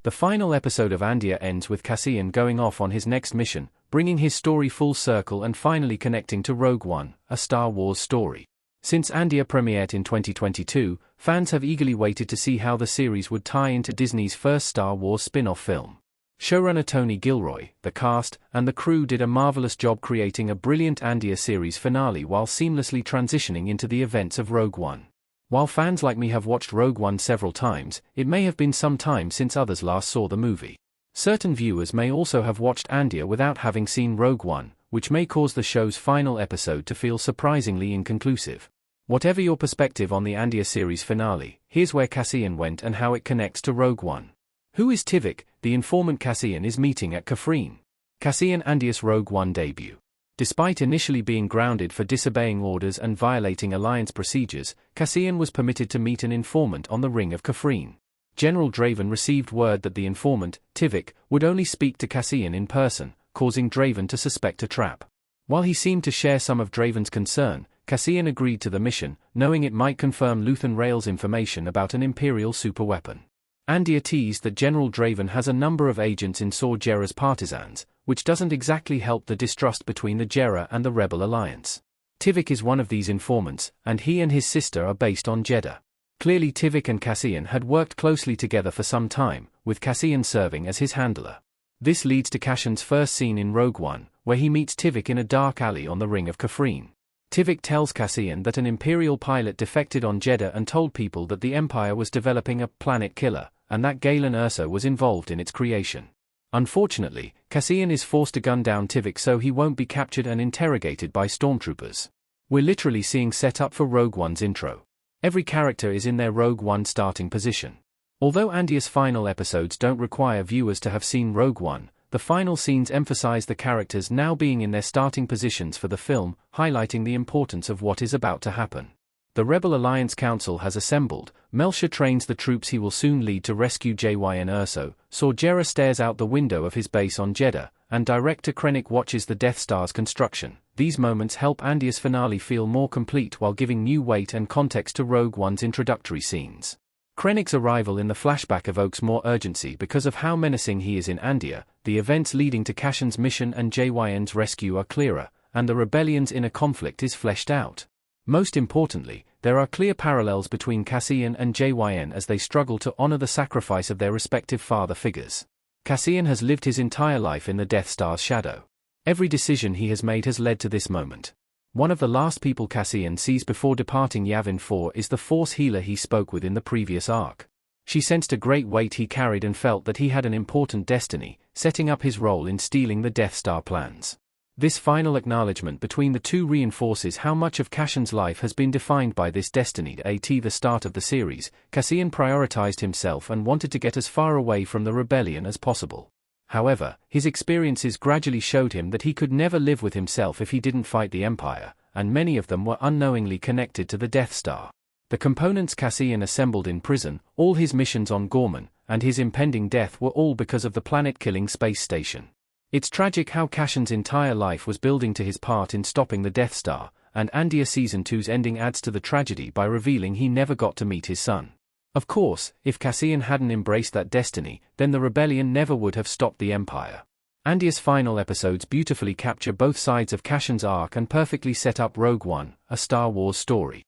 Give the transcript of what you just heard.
The final episode of Andor ends with Cassian going off on his next mission, bringing his story full circle and finally connecting to Rogue One, a Star Wars story. Since Andor premiered in 2022, fans have eagerly waited to see how the series would tie into Disney's first Star Wars spin-off film. Showrunner Tony Gilroy, the cast, and the crew did a marvelous job creating a brilliant Andor series finale while seamlessly transitioning into the events of Rogue One. While fans like me have watched Rogue One several times, it may have been some time since others last saw the movie. Certain viewers may also have watched Andor without having seen Rogue One, which may cause the show's final episode to feel surprisingly inconclusive. Whatever your perspective on the Andor series finale, here's where Cassian went and how it connects to Rogue One. Who is Tivik, the informant Cassian is meeting at Kafrene? Cassian Andor's Rogue One debut. Despite initially being grounded for disobeying orders and violating Alliance procedures, Cassian was permitted to meet an informant on the Ring of Kafrene. General Draven received word that the informant, Tivik, would only speak to Cassian in person, causing Draven to suspect a trap. While he seemed to share some of Draven's concern, Cassian agreed to the mission, knowing it might confirm Luthen Rael's information about an Imperial superweapon. Andor teased that General Draven has a number of agents in Saw Gerrera's partisans, which doesn't exactly help the distrust between the Gerrera and the Rebel Alliance. Tivik is one of these informants, and he and his sister are based on Jeddah. Clearly Tivik and Cassian had worked closely together for some time, with Cassian serving as his handler. This leads to Cassian's first scene in Rogue One, where he meets Tivik in a dark alley on the Ring of Kafrene. Tivik tells Cassian that an Imperial pilot defected on Jeddah and told people that the Empire was developing a planet killer, and that Galen Erso was involved in its creation. Unfortunately, Cassian is forced to gun down Tivik so he won't be captured and interrogated by stormtroopers. We're literally seeing set up for Rogue One's intro. Every character is in their Rogue One starting position. Although Andor's final episodes don't require viewers to have seen Rogue One, the final scenes emphasize the characters now being in their starting positions for the film, highlighting the importance of what is about to happen. The Rebel Alliance Council has assembled, Melcher trains the troops he will soon lead to rescue Jyn Erso, Saw Gerrera stares out the window of his base on Jeddah, and Director Krennic watches the Death Star's construction. These moments help Andor's finale feel more complete while giving new weight and context to Rogue One's introductory scenes. Krennic's arrival in the flashback evokes more urgency because of how menacing he is in Andor. The events leading to Cassian's mission and Jyn's rescue are clearer, and the rebellion's inner conflict is fleshed out. Most importantly, there are clear parallels between Cassian and Jyn as they struggle to honor the sacrifice of their respective father figures. Cassian has lived his entire life in the Death Star's shadow. Every decision he has made has led to this moment. One of the last people Cassian sees before departing Yavin 4 is the Force healer he spoke with in the previous arc. She sensed a great weight he carried and felt that he had an important destiny, setting up his role in stealing the Death Star plans. This final acknowledgement between the two reinforces how much of Cassian's life has been defined by this destiny. At the start of the series, Cassian prioritized himself and wanted to get as far away from the rebellion as possible. However, his experiences gradually showed him that he could never live with himself if he didn't fight the Empire, and many of them were unknowingly connected to the Death Star. The components Cassian assembled in prison, all his missions on Gorman, and his impending death were all because of the planet-killing space station. It's tragic how Cassian's entire life was building to his part in stopping the Death Star, and Andor Season 2's ending adds to the tragedy by revealing he never got to meet his son. Of course, if Cassian hadn't embraced that destiny, then the rebellion never would have stopped the Empire. Andor's final episodes beautifully capture both sides of Cassian's arc and perfectly set up Rogue One, a Star Wars story.